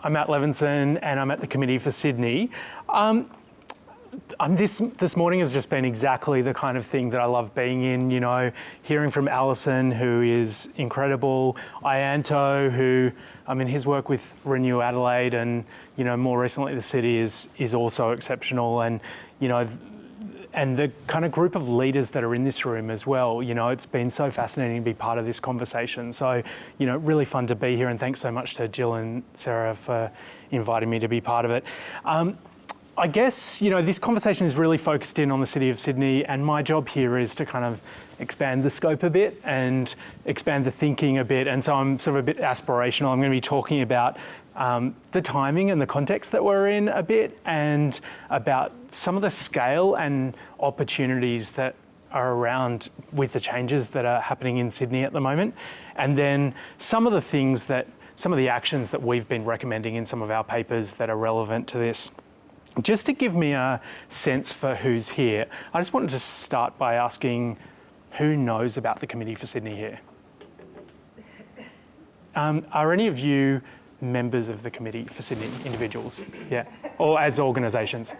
I'm Matt Levinson and I'm at the Committee for Sydney. This morning has just been exactly the kind of thing that I love being in, you know, hearing from Alison, who is incredible, Ianto, who, I mean, his work with Renew Adelaide and, you know, more recently the city is also exceptional, and, you know, and the kind of group of leaders that are in this room as well. You know, it's been so fascinating to be part of this conversation. So, you know, really fun to be here, and thanks so much to Jill and Sarah for inviting me to be part of it. I guess, you know, this conversation is really focused in on the City of Sydney, and my job here is to kind of expand the scope a bit and expand the thinking a bit. And so I'm sort of a bit aspirational. I'm going to be talking about the timing and the context that we're in a bit, and about some of the scale and opportunities that are around with the changes that are happening in Sydney at the moment. And then some of the actions that we've been recommending in some of our papers that are relevant to this. Just to give me a sense for who's here, I just wanted to start by asking who knows about the Committee for Sydney here? Are any of you members of the Committee for Sydney, individuals? Yeah, or as organisations?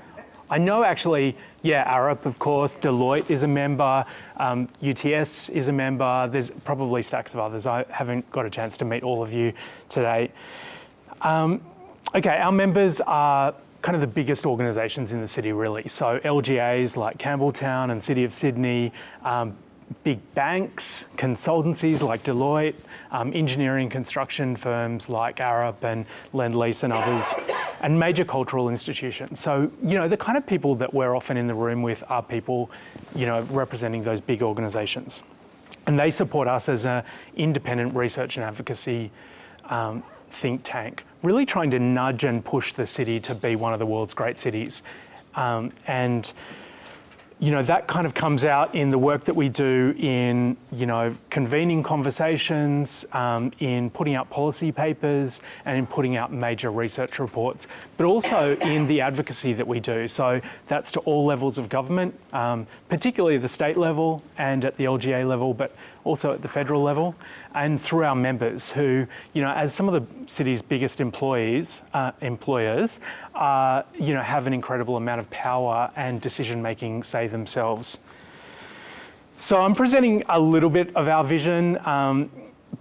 I know actually, yeah, Arup, of course, Deloitte is a member, UTS is a member, there's probably stacks of others. I haven't got a chance to meet all of you today. Okay, our members are kind of the biggest organisations in the city, really. So LGAs like Campbelltown and City of Sydney, big banks, consultancies like Deloitte, engineering construction firms like Arup and Lend-Lease and others, and major cultural institutions. So, you know, the kind of people that we're often in the room with are people, you know, representing those big organisations. And they support us as an independent research and advocacy think tank, really trying to nudge and push the city to be one of the world's great cities. And, you know, that kind of comes out in the work that we do in, you know, convening conversations, in putting out policy papers, and in putting out major research reports, but also in the advocacy that we do. So that's to all levels of government, particularly the state level and at the LGA level, but also at the federal level, and through our members who, you know, as some of the city's biggest employers, you know, have an incredible amount of power and decision-making, say, themselves. So I'm presenting a little bit of our vision,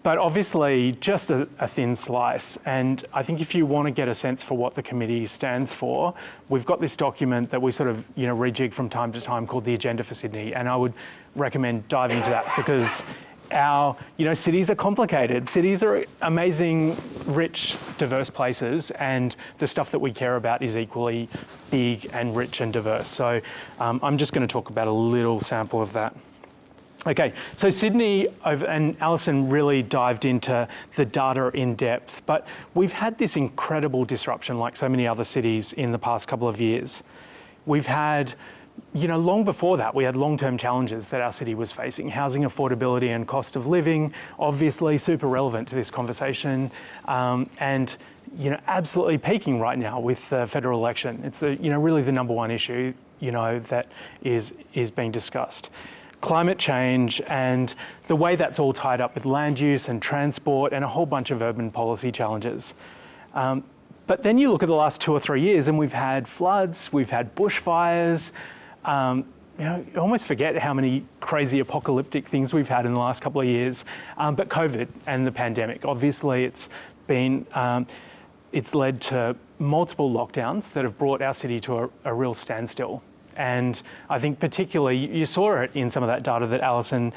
but obviously just a thin slice. And I think if you want to get a sense for what the committee stands for, we've got this document that we sort of, you know, rejig from time to time called the Agenda for Sydney. And I would recommend diving into that, because our, you know, cities are complicated. Cities are amazing, rich, diverse places, and the stuff that we care about is equally big and rich and diverse. So I'm just going to talk about a little sample of that. Okay, so Sydney, and Alison really dived into the data in depth, but we've had this incredible disruption like so many other cities in the past couple of years. We've had, you know, long before that, we had long-term challenges that our city was facing. Housing affordability and cost of living, obviously super relevant to this conversation, and, you know, absolutely peaking right now with the federal election. It's, you know, really the #1 issue, you know, that is being discussed. Climate change and the way that's all tied up with land use and transport and a whole bunch of urban policy challenges. But then you look at the last 2 or 3 years and we've had floods, we've had bushfires. You know, you almost forget how many crazy apocalyptic things we've had in the last couple of years. But COVID and the pandemic, obviously it's been, it's led to multiple lockdowns that have brought our city to a real standstill. And I think particularly, you saw it in some of that data that Alison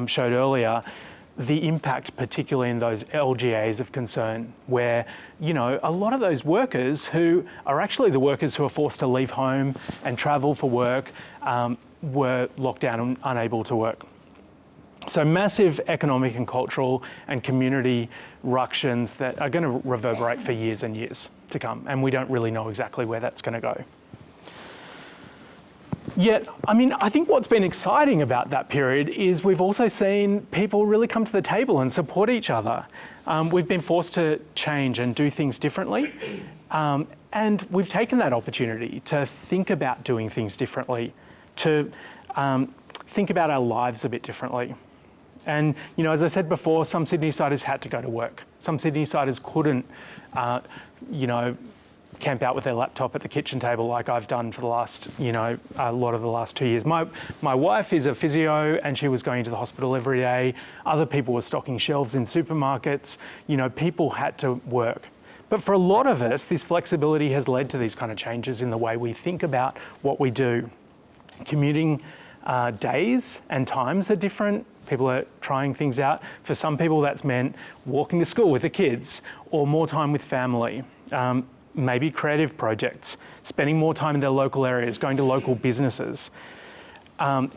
showed earlier, the impact particularly in those LGAs of concern, where, you know, a lot of those workers who are actually the workers who are forced to leave home and travel for work were locked down and unable to work. So massive economic and cultural and community ructions that are going to reverberate for years and years to come. And we don't really know exactly where that's going to go. Yet, I mean, I think what's been exciting about that period is we've also seen people really come to the table and support each other. We've been forced to change and do things differently. And we've taken that opportunity to think about doing things differently, to think about our lives a bit differently. And, as I said before, some Sydney-siders had to go to work. Some Sydney-siders couldn't, camp out with their laptop at the kitchen table like I've done for the last, a lot of the last 2 years. My wife is a physio and she was going to the hospital every day. Other people were stocking shelves in supermarkets. People had to work. But for a lot of us, this flexibility has led to these kind of changes in the way we think about what we do. Commuting days and times are different. People are trying things out. For some people, that's meant walking to school with the kids or more time with family. Maybe creative projects, spending more time in their local areas, going to local businesses. I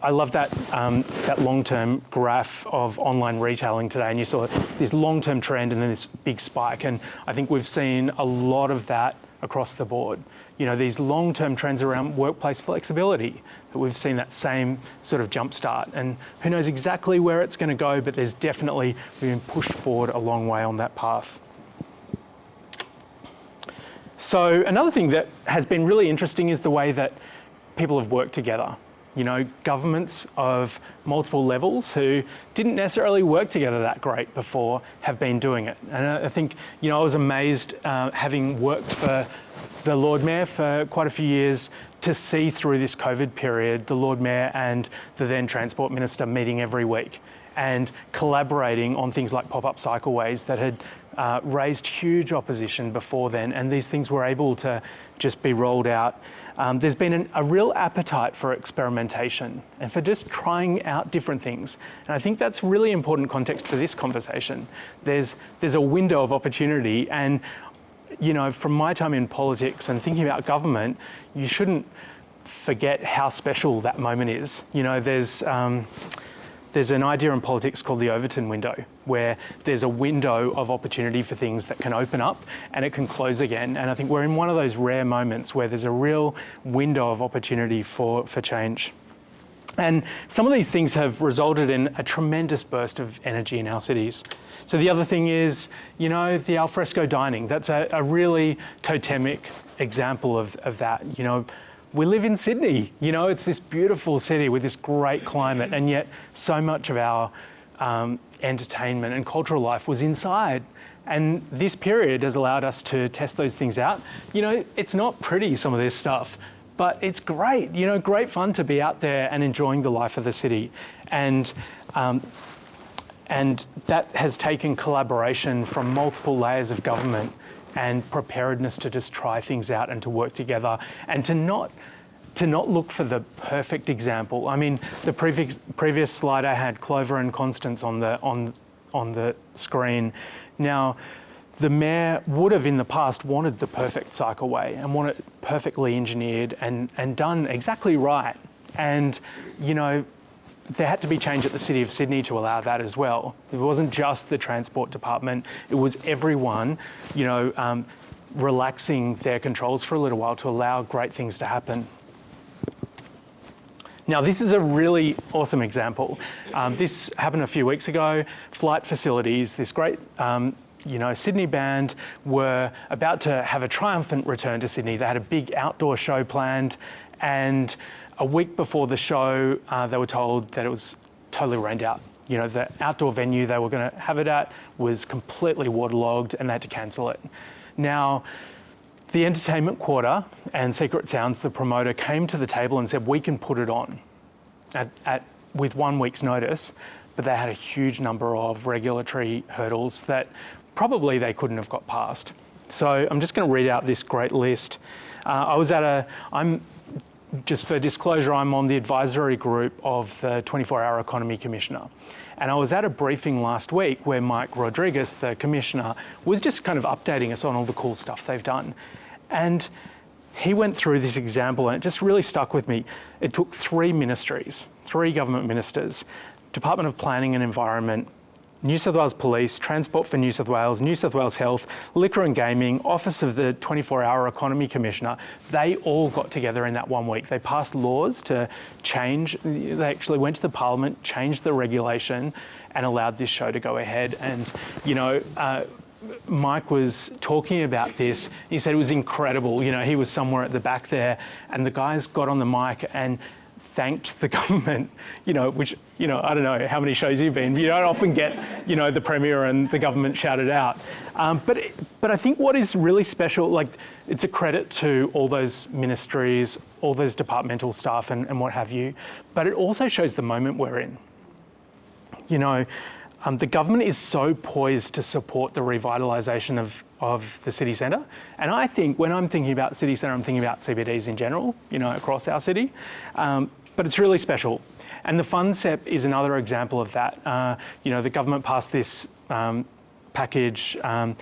love that long-term graph of online retailing today, and you saw this long-term trend and then this big spike. And I think we've seen a lot of that across the board. These long-term trends around workplace flexibility, that we've seen that same sort of jump start. And who knows exactly where it's going to go, but we've been pushed forward a long way on that path. So another thing that has been really interesting is the way that people have worked together. Governments of multiple levels who didn't necessarily work together that great before have been doing it. And I think, I was amazed having worked for the Lord Mayor for quite a few years to see through this COVID period, the Lord Mayor and the then Transport Minister meeting every week and collaborating on things like pop-up cycleways that had raised huge opposition before then, and these things were able to just be rolled out. There's been a real appetite for experimentation and for just trying out different things. And I think that's really important context for this conversation. There's a window of opportunity, and from my time in politics and thinking about government, you shouldn't forget how special that moment is. There's an idea in politics called the Overton window, where there's a window of opportunity for things that can open up and it can close again. And I think we're in one of those rare moments where there's a real window of opportunity for change. And some of these things have resulted in a tremendous burst of energy in our cities. So the other thing is, the alfresco dining. That's a really totemic example of that. We live in Sydney, it's this beautiful city with this great climate, and yet so much of our entertainment and cultural life was inside. And this period has allowed us to test those things out. It's not pretty, some of this stuff, but it's great, great fun to be out there and enjoying the life of the city. And that has taken collaboration from multiple layers of government and preparedness to just try things out and to work together and to not look for the perfect example. I mean, the previous slide I had Clover and Constance on the screen. Now, the mayor would have in the past wanted the perfect cycleway and want it perfectly engineered and done exactly right. And, there had to be change at the City of Sydney to allow that as well. It wasn't just the Transport Department, it was everyone, relaxing their controls for a little while to allow great things to happen. Now, this is a really awesome example. This happened a few weeks ago. Flight Facilities, this great Sydney band were about to have a triumphant return to Sydney. They had a big outdoor show planned, and a week before the show, they were told that it was totally rained out. The outdoor venue they were going to have it at was completely waterlogged and they had to cancel it. Now, the Entertainment Quarter and Secret Sounds, the promoter, came to the table and said, we can put it on with 1 week's notice, but they had a huge number of regulatory hurdles that probably they couldn't have got past. So I'm just going to read out this great list. Just for disclosure, I'm on the advisory group of the 24-Hour Economy Commissioner. And I was at a briefing last week where Mike Rodriguez, the Commissioner, was just kind of updating us on all the cool stuff they've done. And he went through this example and it just really stuck with me. It took 3 ministries, 3 government ministers, Department of Planning and Environment, New South Wales Police, Transport for New South Wales Health, Liquor and Gaming, Office of the 24-Hour Economy Commissioner. They all got together in that 1 week. They passed laws to change, they actually went to the Parliament, changed the regulation and allowed this show to go ahead. And, Mike was talking about this. He said it was incredible. He was somewhere at the back there and the guys got on the mic and thanked the government, which, I don't know how many shows you've been, but you don't often get, the Premier and the government shouted out. But I think what is really special, like, it's a credit to all those ministries, all those departmental staff and what have you, but it also shows the moment we're in. The government is so poised to support the revitalisation of the city centre. And I think when I'm thinking about city centre, I'm thinking about CBDs in general, across our city. But it's really special. And the FundCEP is another example of that. The government passed this package, the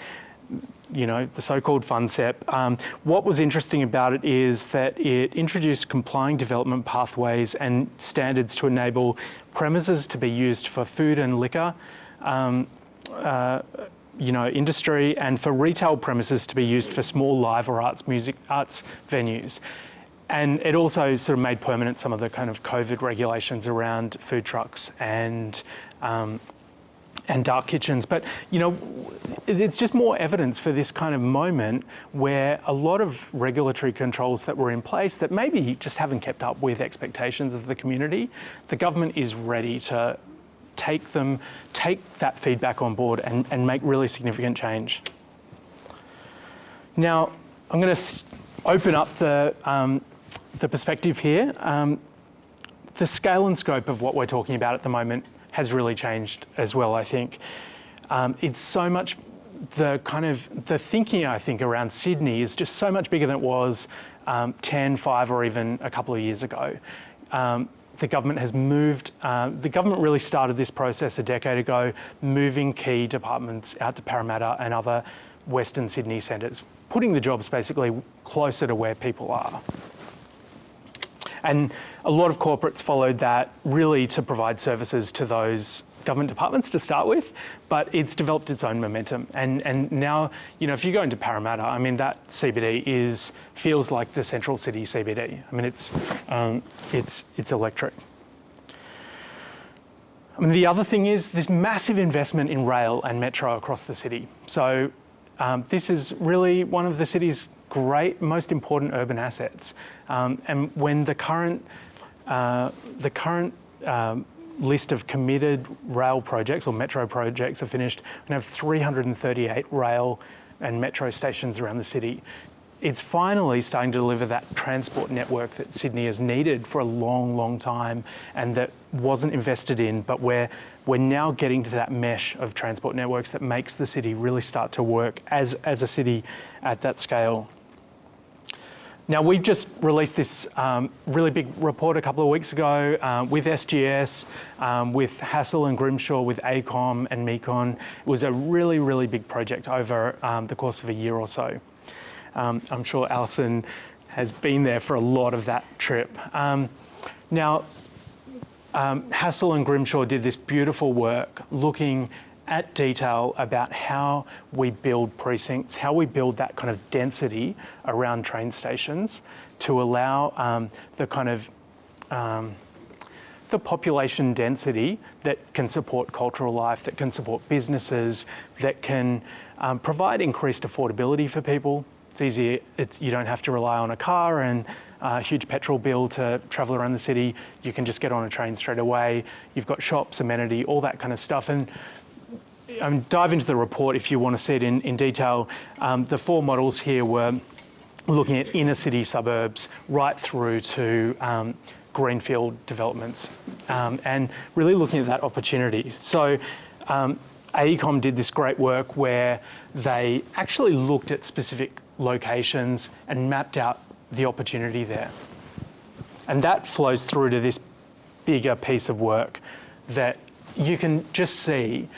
so-called FundCEP. What was interesting about it is that it introduced complying development pathways and standards to enable premises to be used for food and liquor, industry, and for retail premises to be used for small live or arts venues. And it also sort of made permanent some of the kind of COVID regulations around food trucks and dark kitchens. But, it's just more evidence for this kind of moment where a lot of regulatory controls that were in place that maybe just haven't kept up with expectations of the community, the government is ready to take that feedback on board and make really significant change. Now, I'm going to open up the perspective here. The scale and scope of what we're talking about at the moment has really changed as well, I think. It's so much, the thinking, I think, around Sydney is just so much bigger than it was 10, 5, or even a couple of years ago. The government has moved, the government really started this process a decade ago, moving key departments out to Parramatta and other Western Sydney centres, putting the jobs basically closer to where people are. And a lot of corporates followed that really to provide services to those government departments to start with, but it's developed its own momentum. And now, if you go into Parramatta, I mean, that CBD feels like the central city CBD. I mean, it's electric. I mean, the other thing is there's massive investment in rail and metro across the city. So this is really one of the city's most important urban assets. And when the current list of committed rail projects or metro projects are finished, we're going to have 338 rail and metro stations around the city. It's finally starting to deliver that transport network that Sydney has needed for a long, long time and that wasn't invested in, but we're now getting to that mesh of transport networks that makes the city really start to work as a city at that scale. Now, we just released this really big report a couple of weeks ago with SGS, with Hassel and Grimshaw, with AECOM and MECON. It was a really, really big project over the course of a year or so. I'm sure Alison has been there for a lot of that trip. Now, Hassel and Grimshaw did this beautiful work looking at detail about how we build precincts, how we build that kind of density around train stations to allow the population density that can support cultural life, that can support businesses, that can provide increased affordability for people. It's easy, you don't have to rely on a car and a huge petrol bill to travel around the city. You can just get on a train straight away. You've got shops, amenity, all that kind of stuff. And dive into the report if you want to see it in detail. The 4 models here were looking at inner city suburbs right through to greenfield developments and really looking at that opportunity. So AECOM did this great work where they actually looked at specific locations and mapped out the opportunity there. And that flows through to this bigger piece of work that you can just see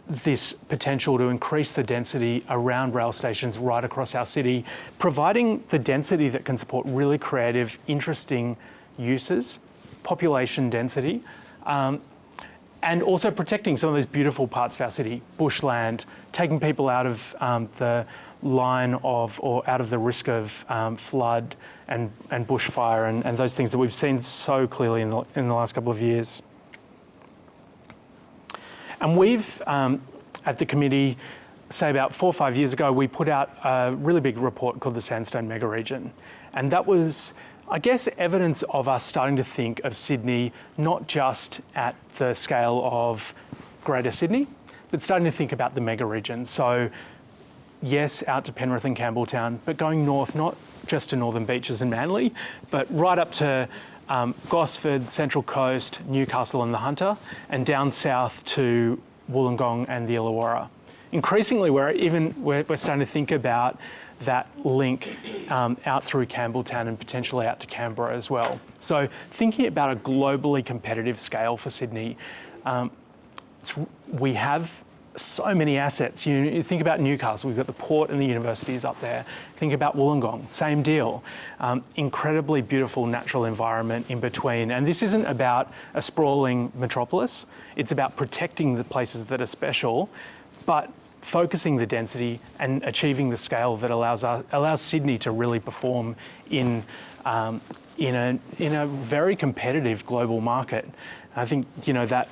this potential to increase the density around rail stations right across our city, providing the density that can support really creative, interesting uses, population density, and also protecting some of those beautiful parts of our city, bushland, taking people out of the line of, or out of the risk of flood and bushfire and those things that we've seen so clearly in the last couple of years. And we've, at the committee, say about 4 or 5 years ago, we put out a really big report called the Sandstone Mega Region. And that was I guess, evidence of us starting to think of Sydney not just at the scale of Greater Sydney, but starting to think about the mega region. So yes, out to Penrith and Campbelltown, but going north, not just to Northern Beaches and Manly, but right up to Gosford, Central Coast, Newcastle and the Hunter, and down south to Wollongong and the Illawarra. Increasingly, we're starting to think about that link out through Campbelltown and potentially out to Canberra as well. So thinking about a globally competitive scale for Sydney, we have so many assets. You think about Newcastle, we've got the port and the universities up there. Think about Wollongong, same deal. Incredibly beautiful natural environment in between. And this isn't about a sprawling metropolis, it's about protecting the places that are special, but focusing the density and achieving the scale that allows Sydney to really perform in a very competitive global market. I think that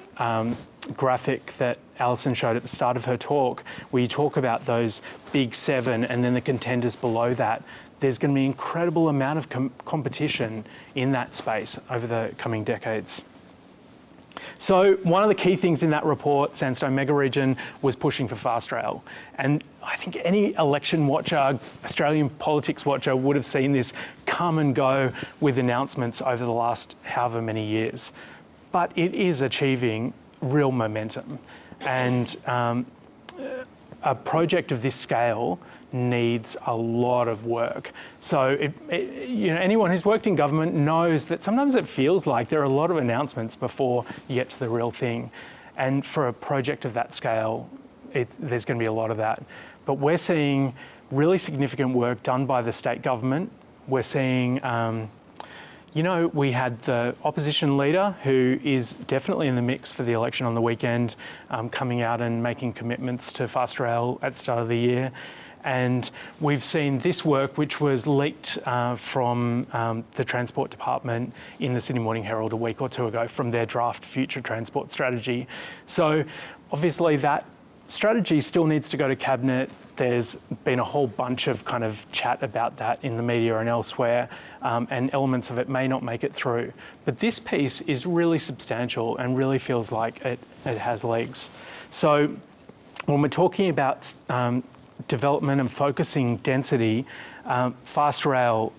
graphic that Alison showed at the start of her talk, where you talk about those big seven and then the contenders below that, there's going to be an incredible amount of competition in that space over the coming decades. So one of the key things in that report, Sandstone Mega Region, was pushing for fast rail. And I think any election watcher, Australian politics watcher, would have seen this come and go with announcements over the last however many years. But it is achieving real momentum. And a project of this scale needs a lot of work. So anyone who's worked in government knows that sometimes it feels like there are a lot of announcements before you get to the real thing. And for a project of that scale, there's going to be a lot of that. But we're seeing really significant work done by the state government. We're seeing, we had the opposition leader, who is definitely in the mix for the election on the weekend, coming out and making commitments to fast rail at the start of the year. And we've seen this work, which was leaked from the Transport Department in the Sydney Morning Herald a week or two ago from their draft future transport strategy. So obviously that strategy still needs to go to Cabinet. There's been a whole bunch of kind of chat about that in the media and elsewhere, and elements of it may not make it through. But this piece is really substantial and really feels like it has legs. So when we're talking about development and focusing density, fast rail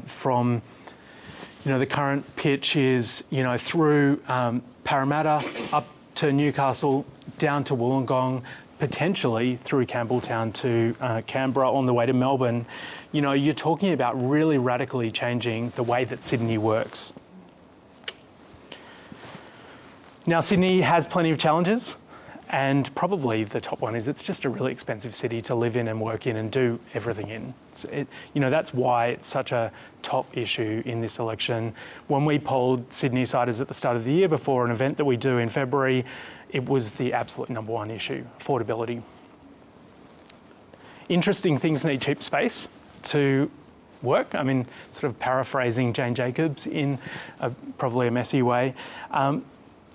from the current pitch is through Parramatta up to Newcastle, down to Wollongong, potentially through Campbelltown to Canberra on the way to Melbourne. You're talking about really radically changing the way that Sydney works. Now, Sydney has plenty of challenges. And probably the top one is it's just a really expensive city to live in and work in and do everything in. That's why it's such a top issue in this election. When we polled Sydney-siders at the start of the year before an event that we do in February, it was the absolute number one issue, affordability. Interesting things need cheap space to work. I mean, sort of paraphrasing Jane Jacobs in probably a messy way.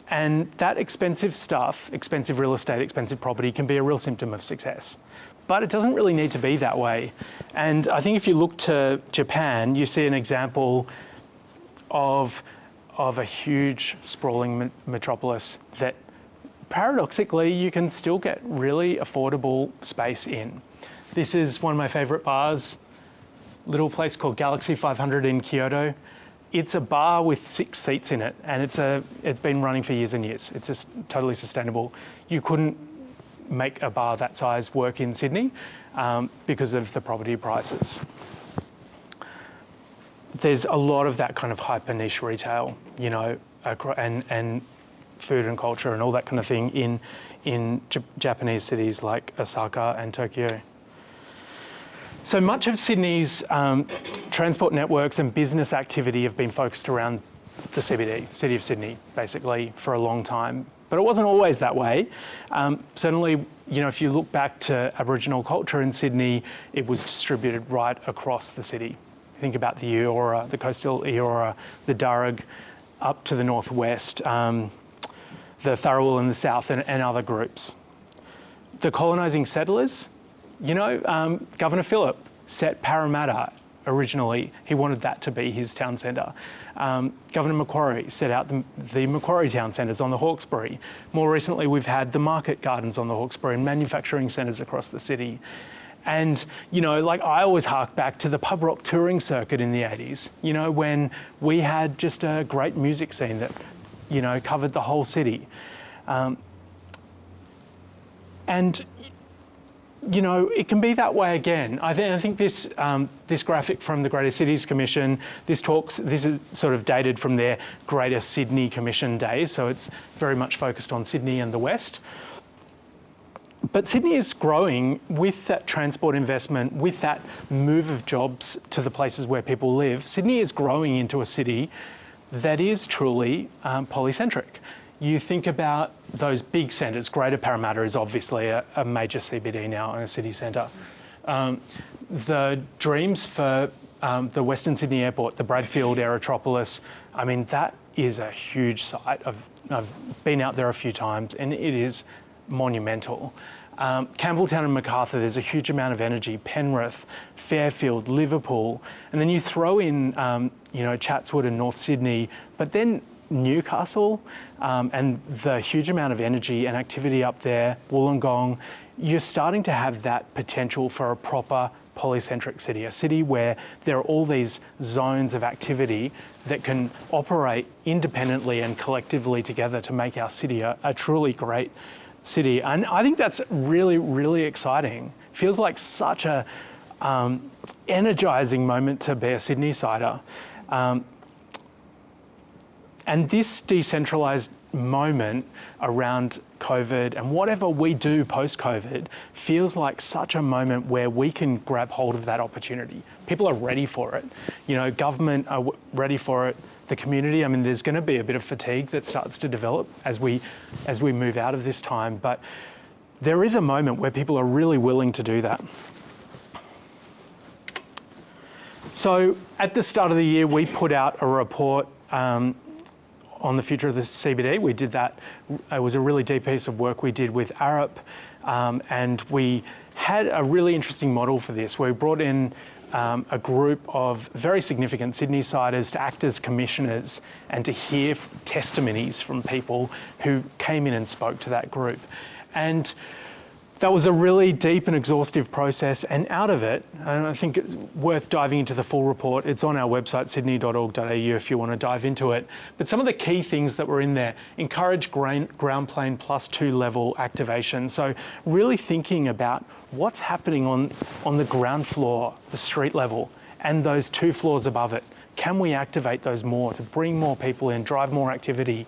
And that expensive stuff, expensive real estate, expensive property can be a real symptom of success. But it doesn't really need to be that way. And I think if you look to Japan, you see an example of a huge sprawling metropolis that paradoxically you can still get really affordable space in. This is one of my favorite bars, little place called Galaxy 500 in Kyoto. It's a bar with 6 seats in it, and it's been running for years and years. It's just totally sustainable. You couldn't make a bar that size work in Sydney because of the property prices. There's a lot of that kind of hyper niche retail, and food and culture and all that kind of thing in Japanese cities like Osaka and Tokyo. So much of Sydney's transport networks and business activity have been focused around the CBD, City of Sydney, basically, for a long time. But it wasn't always that way. Certainly, if you look back to Aboriginal culture in Sydney, it was distributed right across the city. Think about the Eora, the coastal Eora, the Darug, up to the northwest, the Tharawal in the south, and other groups. The colonising settlers, Governor Phillip set Parramatta originally. He wanted that to be his town centre. Governor Macquarie set out the Macquarie Town Centres on the Hawkesbury. More recently, we've had the market gardens on the Hawkesbury and manufacturing centres across the city. And, you know, like I always hark back to the pub rock touring circuit in the 80s, you know, when we had just a great music scene that, you know, covered the whole city. And, you know, it can be that way again. I think this this graphic from the Greater Cities Commission, this is sort of dated from their Greater Sydney Commission days, so it's very much focused on Sydney and the West. But Sydney is growing with that transport investment, with that move of jobs to the places where people live. Sydney is growing into a city that is truly polycentric. You think about those big centres. Greater Parramatta is obviously a major CBD now and a city centre. The dreams for the Western Sydney Airport, the Bradfield Aerotropolis, I mean, that is a huge site. I've been out there a few times and it is monumental. Campbelltown and Macarthur, there's a huge amount of energy. Penrith, Fairfield, Liverpool, and then you throw in, you know, Chatswood and North Sydney, but then Newcastle and the huge amount of energy and activity up there, Wollongong, you're starting to have that potential for a proper polycentric city, a city where there are all these zones of activity that can operate independently and collectively together to make our city a truly great city. And I think that's really, really exciting. Feels like such a energizing moment to be a Sydney-sider. And this decentralised moment around COVID and whatever we do post-COVID feels like such a moment where we can grab hold of that opportunity. People are ready for it. You know, government are ready for it. The community, I mean, there's going to be a bit of fatigue that starts to develop as we move out of this time, but there is a moment where people are really willing to do that. So at the start of the year, we put out a report on the future of the CBD. We did that. It was a really deep piece of work we did with Arup, and we had a really interesting model for this. We brought in a group of very significant Sydney-siders to act as commissioners and to hear testimonies from people who came in and spoke to that group. And that was a really deep and exhaustive process, and out of it, and I think it's worth diving into the full report. It's on our website, sydney.org.au, if you want to dive into it. But some of the key things that were in there: encourage ground plane +2 level activation. So really thinking about what's happening on the ground floor, the street level, and those 2 floors above it. Can we activate those more to bring more people in, drive more activity?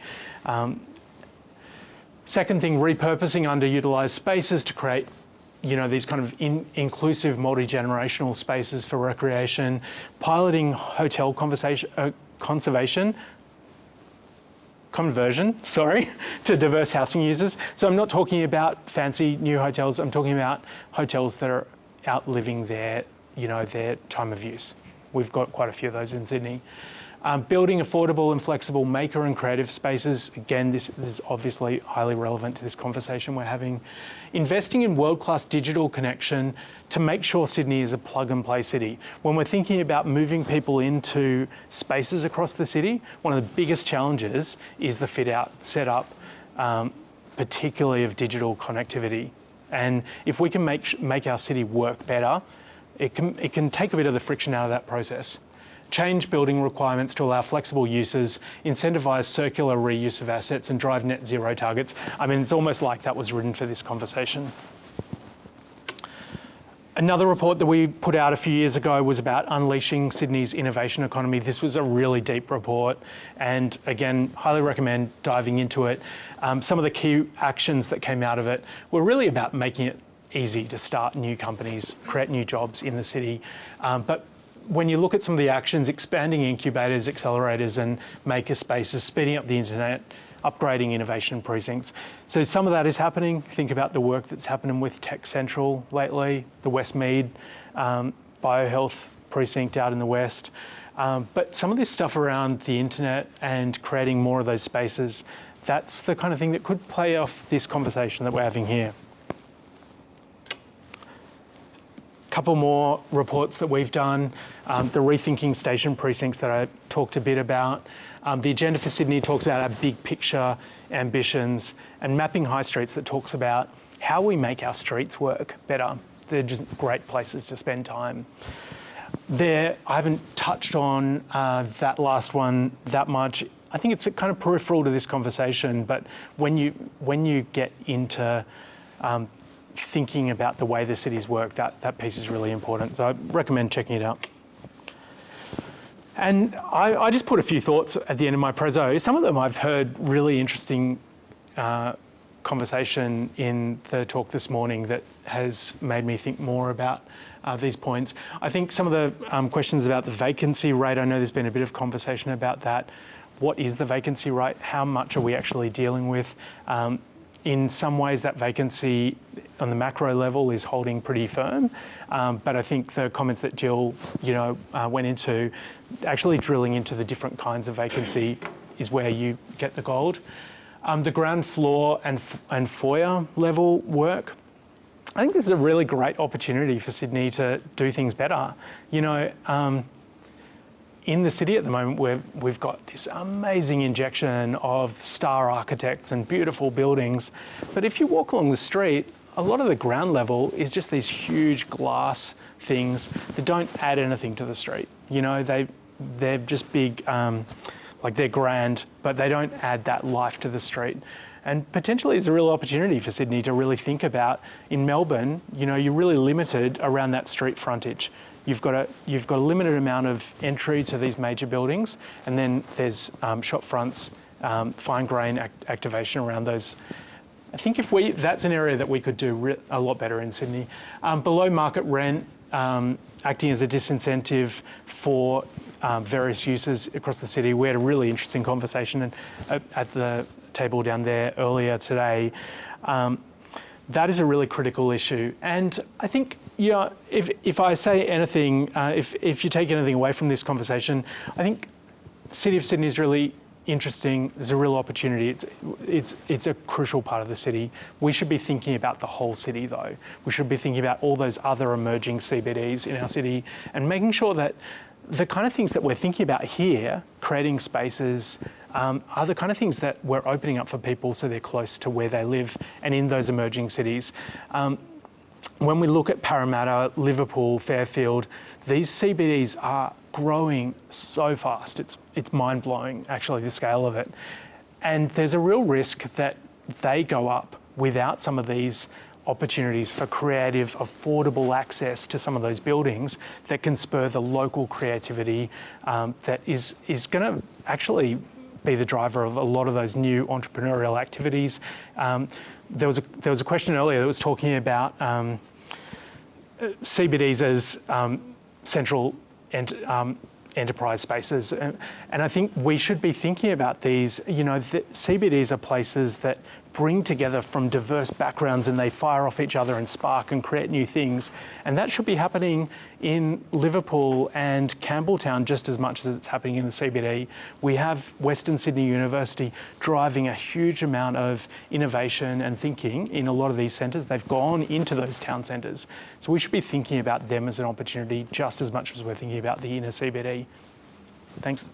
Second thing, repurposing underutilised spaces to create, you know, these kind of inclusive multi-generational spaces for recreation. Piloting hotel conversion to diverse housing users. So I'm not talking about fancy new hotels. I'm talking about hotels that are outliving their time of use. We've got quite a few of those in Sydney. Building affordable and flexible maker and creative spaces. Again, this is obviously highly relevant to this conversation we're having. Investing in world-class digital connection to make sure Sydney is a plug-and-play city. When we're thinking about moving people into spaces across the city, one of the biggest challenges is the fit-out, set-up, particularly of digital connectivity. And if we can make our city work better, it can take a bit of the friction out of that process. Change building requirements to allow flexible uses, incentivise circular reuse of assets and drive net zero targets. I mean, it's almost like that was written for this conversation. Another report that we put out a few years ago was about unleashing Sydney's innovation economy. This was a really deep report, and again, highly recommend diving into it. Some of the key actions that came out of it were really about making it easy to start new companies, create new jobs in the city, but when you look at some of the actions, expanding incubators, accelerators and maker spaces, speeding up the internet, upgrading innovation precincts. So some of that is happening. Think about the work that's happening with Tech Central lately, the Westmead biohealth precinct out in the West. But some of this stuff around the internet and creating more of those spaces, that's the kind of thing that could play off this conversation that we're having here. couple more reports that we've done. The Rethinking Station Precincts that I talked a bit about. The Agenda for Sydney talks about our big picture ambitions, and Mapping High Streets that talks about how we make our streets work better. They're just great places to spend time. I haven't touched on that last one that much. I think it's kind of peripheral to this conversation, but when you get into thinking about the way the cities work, that piece is really important. So I recommend checking it out. And I just put a few thoughts at the end of my preso. Some of them I've heard really interesting conversation in the talk this morning that has made me think more about these points. I think some of the questions about the vacancy rate, I know there's been a bit of conversation about that. What is the vacancy rate? How much are we actually dealing with? In some ways, that vacancy on the macro level is holding pretty firm. But I think the comments that Jill, went into, actually drilling into the different kinds of vacancy is where you get the gold. The ground floor and foyer level work, I think this is a really great opportunity for Sydney to do things better. In the city at the moment, we've got this amazing injection of star architects and beautiful buildings. But if you walk along the street, a lot of the ground level is just these huge glass things that don't add anything to the street. They're just big, like they're grand, but they don't add that life to the street. And potentially it's a real opportunity for Sydney to really think about. In Melbourne, you're really limited around that street frontage. You've got a limited amount of entry to these major buildings, and then there's shop fronts, fine grain activation around those. I think that's an area that we could do a lot better in Sydney. Below market rent, acting as a disincentive for various uses across the city. We had a really interesting conversation at the table down there earlier today. That is a really critical issue. And I think, if I say anything, if you take anything away from this conversation, I think the City of Sydney is really interesting. There's a real opportunity. It's a crucial part of the city. We should be thinking about the whole city though. We should be thinking about all those other emerging CBDs in our city and making sure that the kind of things that we're thinking about here, creating spaces, are the kind of things that we're opening up for people so they're close to where they live and in those emerging cities. When we look at Parramatta, Liverpool, Fairfield, these CBDs are growing so fast. It's mind-blowing, actually, the scale of it. And there's a real risk that they go up without some of these opportunities for creative, affordable access to some of those buildings that can spur the local creativity that is going to actually be the driver of a lot of those new entrepreneurial activities. There was a question earlier that was talking about CBDs as central enterprise spaces, and I think we should be thinking about these. The CBDs are places that bring together from diverse backgrounds and they fire off each other and spark and create new things. And that should be happening in Liverpool and Campbelltown just as much as it's happening in the CBD. We have Western Sydney University driving a huge amount of innovation and thinking in a lot of these centres. They've gone into those town centres. So we should be thinking about them as an opportunity just as much as we're thinking about the inner CBD. Thanks.